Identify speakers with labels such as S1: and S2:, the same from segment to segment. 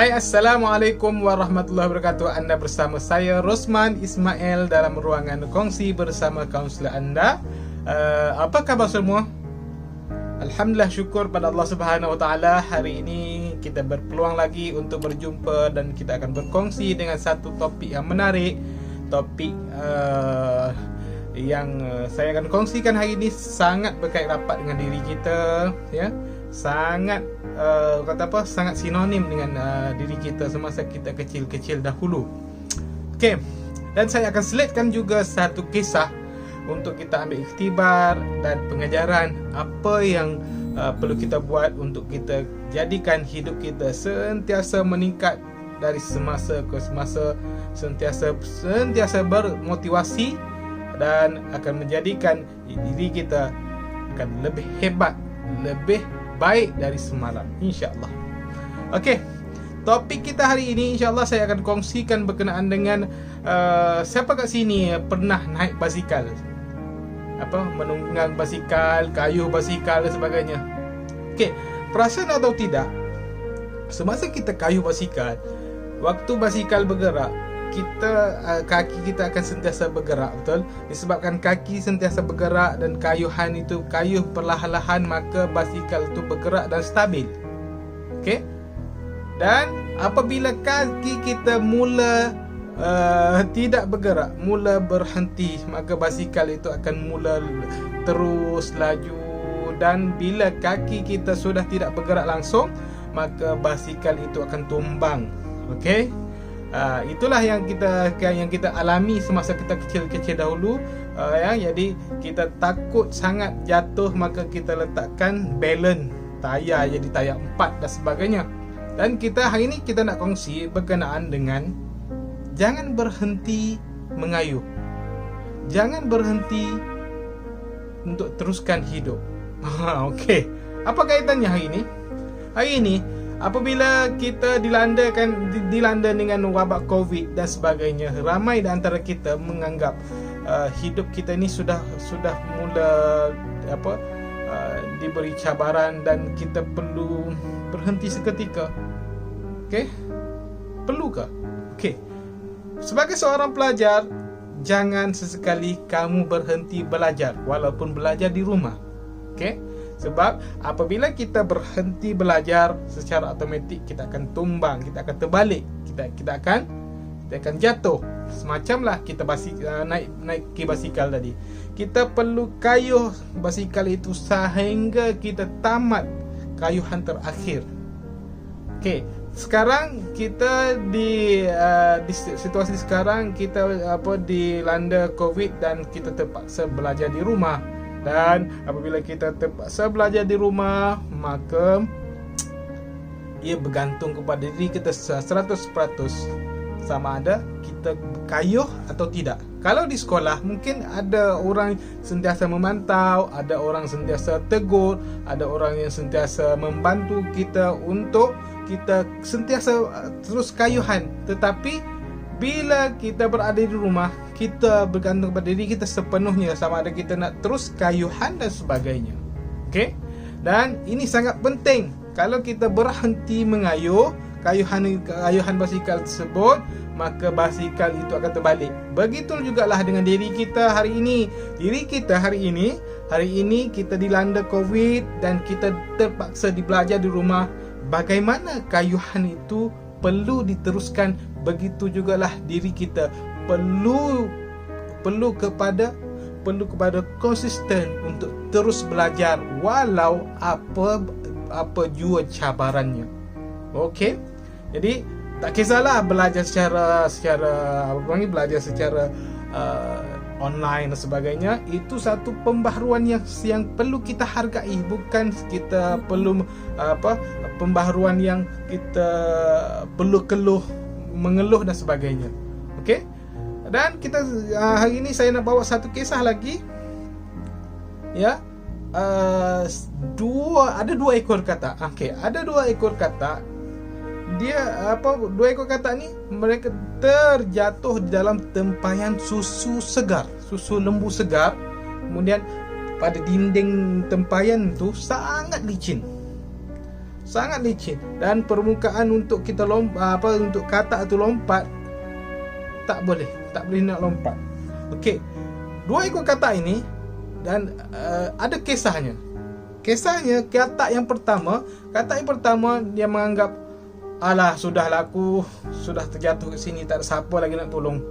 S1: Hai, Assalamualaikum warahmatullahi wabarakatuh. Anda bersama saya Rosman Ismail dalam ruangan kongsi bersama kaunselor Anda. Apa khabar semua? Alhamdulillah, syukur pada Allah Subhanahu Wa Taala. Hari ini kita berpeluang lagi untuk berjumpa dan kita akan berkongsi dengan satu topik yang menarik. Topik yang saya akan kongsikan hari ini sangat berkait rapat dengan diri kita, ya. Sangat sangat sinonim dengan diri kita semasa kita kecil-kecil dahulu. Okey, dan saya akan selitkan juga satu kisah untuk kita ambil iktibar dan pengajaran apa yang perlu kita buat untuk kita jadikan hidup kita sentiasa meningkat dari semasa ke semasa, sentiasa bermotivasi dan akan menjadikan diri kita akan lebih hebat, lebih baik dari semalam, insya-Allah. Okey, topik kita hari ini insya-Allah saya akan kongsikan berkenaan dengan siapa kat sini pernah naik basikal, menunggang basikal, kayuh basikal dan sebagainya. Okey, perasan atau tidak, semasa kita kayuh basikal, waktu basikal bergerak, kaki kita akan sentiasa bergerak, betul? Disebabkan kaki sentiasa bergerak dan kayuhan itu kayuh perlahan-lahan, maka basikal itu bergerak dan stabil. Okey? Dan apabila kaki kita mula tidak bergerak, mula berhenti, maka basikal itu akan mula terus laju, dan bila kaki kita sudah tidak bergerak langsung, maka basikal itu akan tumbang. Okey? Itulah yang kita alami semasa kita kecil-kecil dahulu, jadi kita takut sangat jatuh, maka kita letakkan balance tayar jadi tayar 4 dan sebagainya. Dan hari ini kita nak kongsi berkenaan dengan jangan berhenti mengayuh, jangan berhenti untuk teruskan hidup. Okey, apa kaitannya hari ini? Hari ini apabila kita dilanda dengan wabak COVID dan sebagainya, ramai di antara kita menganggap hidup kita ni sudah mula diberi cabaran dan kita perlu berhenti seketika. Okey? Perlukah? Okey. Sebagai seorang pelajar, jangan sesekali kamu berhenti belajar walaupun belajar di rumah. Okey? Sebab apabila kita berhenti belajar, secara automatik kita akan tumbang, kita akan terbalik, kita akan jatuh. Semacamlah kita naik ke basikal tadi. Kita perlu kayuh basikal itu sehingga kita tamat kayuhan terakhir. Okey, sekarang kita di situasi sekarang kita dilanda COVID dan kita terpaksa belajar di rumah. Dan apabila kita terpaksa belajar di rumah, maka ia bergantung kepada diri kita 100% sama ada kita kayuh atau tidak. Kalau di sekolah, mungkin ada orang sentiasa memantau, ada orang sentiasa tegur, ada orang yang sentiasa membantu kita untuk kita sentiasa terus kayuhan. Tetapi bila kita berada di rumah, kita bergantung pada diri kita sepenuhnya, sama ada kita nak terus kayuhan dan sebagainya. Okey? Dan ini sangat penting. Kalau kita berhenti mengayuh kayuhan basikal tersebut, maka basikal itu akan terbalik. Begitu jugalah dengan diri kita hari ini. Diri kita hari ini kita dilanda COVID dan kita terpaksa belajar di rumah. Bagaimana kayuhan itu perlu diteruskan, begitu jugalah diri kita perlu kepada konsisten untuk terus belajar walau apa jua cabarannya. Okey, jadi tak kisahlah belajar secara online dan sebagainya. Itu satu pembaharuan yang perlu kita hargai, bukan kita perlu pembaharuan yang kita perlu mengeluh dan sebagainya. Okey? Dan kita hari ini saya nak bawa satu kisah lagi. Ya. Ada dua ekor katak. Okey, ada dua ekor katak. Dua ekor katak ni mereka terjatuh di dalam tempayan susu lembu segar. Kemudian pada dinding tempayan tu sangat licin. sangat licin, dan permukaan untuk kita untuk katak itu lompat tak boleh nak lompat. Okey, 2 ekor katak ini, dan ada kisahnya. Katak yang pertama dia menganggap, alah, sudahlah, aku sudah terjatuh ke sini, tak ada siapa lagi nak tolong.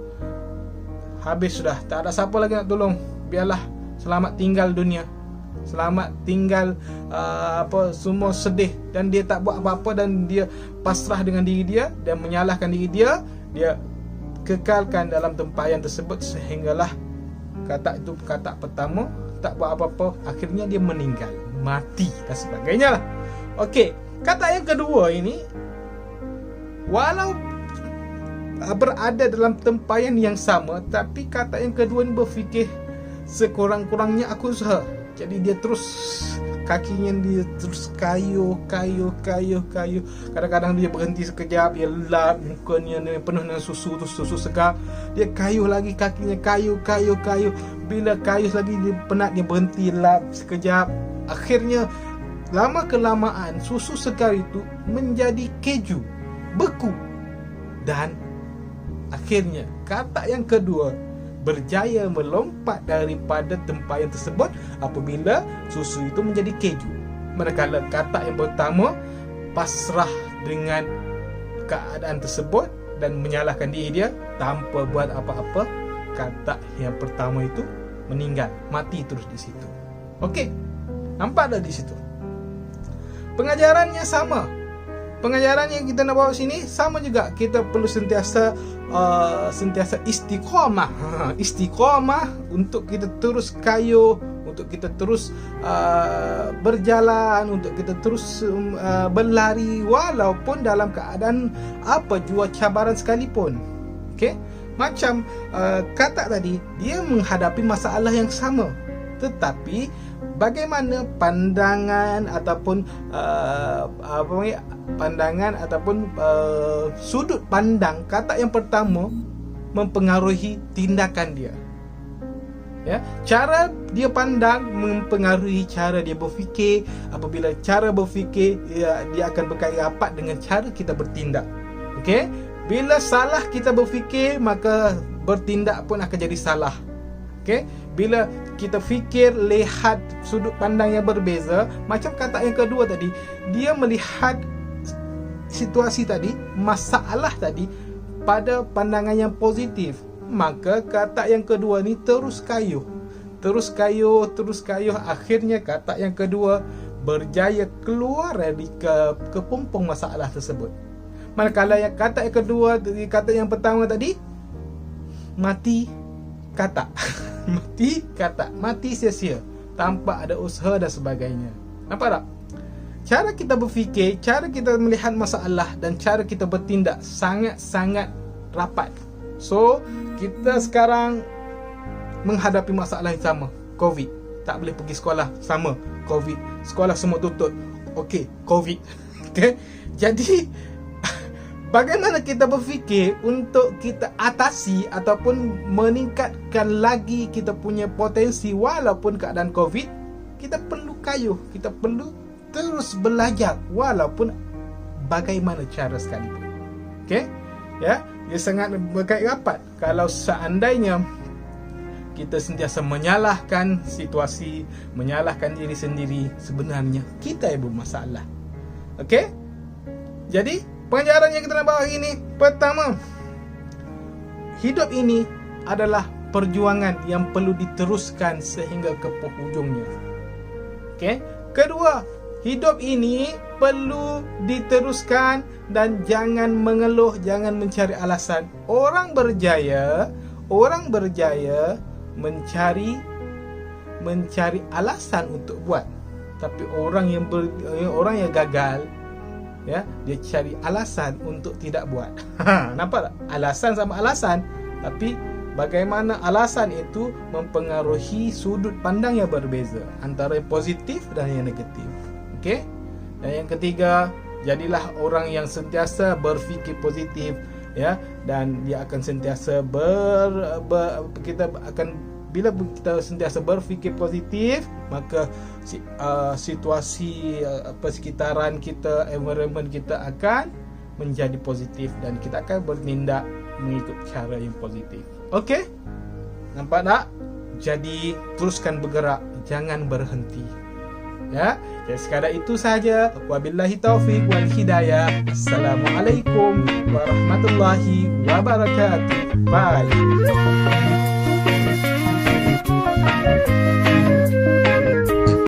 S1: Habis sudah, tak ada siapa lagi nak tolong. Biarlah, selamat tinggal dunia. Selamat tinggal semua sedih, dan dia tak buat apa-apa, dan dia pasrah dengan diri dia dan menyalahkan diri dia. Dia kekalkan dalam tempayan tersebut sehinggalah katak pertama tak buat apa-apa, akhirnya dia meninggal, mati dan sebagainya lah. Okey, katak yang kedua ini, walau berada dalam tempayan yang sama, tapi katak yang kedua ini berfikir, sekurang-kurangnya aku usaha. Jadi dia terus, kakinya dia terus kayuh. Kadang-kadang dia berhenti sekejap, dia lap mukanya penuh dengan susu segar. Dia kayuh lagi, kakinya kayuh. Bila kayuh lagi, dia penat, dia berhenti, lap sekejap. Akhirnya lama-kelamaan susu segar itu menjadi keju, beku. Dan akhirnya katak yang kedua berjaya melompat daripada tempayan tersebut apabila susu itu menjadi keju. Manakala katak yang pertama pasrah dengan keadaan tersebut dan menyalahkan diri dia tanpa buat apa-apa, katak yang pertama itu meninggal, mati terus di situ. Okey, nampak dah di situ. Pengajarannya sama. Pengajaran yang kita nak bawa sini sama juga. Kita perlu sentiasa istiqamah. Istiqamah untuk kita terus kayuh, untuk kita terus berjalan, untuk kita terus berlari walaupun dalam keadaan apa jua cabaran sekalipun. Okey? Macam katak tadi, dia menghadapi masalah yang sama, tetapi bagaimana pandangan ataupun sudut pandang katak yang pertama mempengaruhi tindakan dia. Ya, cara dia pandang mempengaruhi cara dia berfikir. Apabila cara berfikir, dia akan berkait rapat dengan cara kita bertindak. Okey? Bila salah kita berfikir, maka bertindak pun akan jadi salah. Okey? Bila kita fikir, lihat sudut pandang yang berbeza, macam katak yang kedua tadi, dia melihat situasi tadi, masalah tadi pada pandangan yang positif, maka katak yang kedua ni terus kayuh. Akhirnya katak yang kedua berjaya keluar dari kepompong masalah tersebut. Manakala yang katak yang kedua, katak yang pertama tadi, mati katak. Mati sia-sia tanpa ada usaha dan sebagainya. Nampak tak? Cara kita berfikir, cara kita melihat masalah dan cara kita bertindak sangat-sangat rapat. So, kita sekarang menghadapi masalah yang sama, COVID. Tak boleh pergi sekolah, sama, COVID. Sekolah semua tutup. Okey, COVID. Okay? Jadi, bagaimana kita berfikir untuk kita atasi ataupun meningkatkan lagi kita punya potensi walaupun keadaan COVID? Kita perlu kayuh, kita perlu terus belajar walaupun bagaimana cara sekalipun. Okey? Ya, dia sangat berkait rapat. Kalau seandainya kita sentiasa menyalahkan situasi, menyalahkan diri sendiri, sebenarnya kita yang bermasalah. Okey? Jadi, pengajaran yang kita nak bawa hari ini, pertama, hidup ini adalah perjuangan yang perlu diteruskan sehingga ke penghujungnya. Okey? Kedua, hidup ini perlu diteruskan dan jangan mengeluh, jangan mencari alasan. Orang berjaya mencari alasan untuk buat. Tapi orang yang gagal, ya, dia cari alasan untuk tidak buat. Nampak tak? Alasan sama alasan, tapi bagaimana alasan itu mempengaruhi sudut pandang yang berbeza antara yang positif dan yang negatif. Okey? Dan yang ketiga, jadilah orang yang sentiasa berfikir positif, ya, dan dia akan sentiasa kita akan Bila kita sentiasa berfikir positif, maka situasi persekitaran kita, environment kita akan menjadi positif dan kita akan bertindak mengikut cara yang positif. Okey? Nampak tak? Jadi teruskan bergerak, jangan berhenti. Ya, jadi sekadar itu sahaja. Wabillahi taufiq wal hidayah. Assalamualaikum warahmatullahi wabarakatuh. Bye.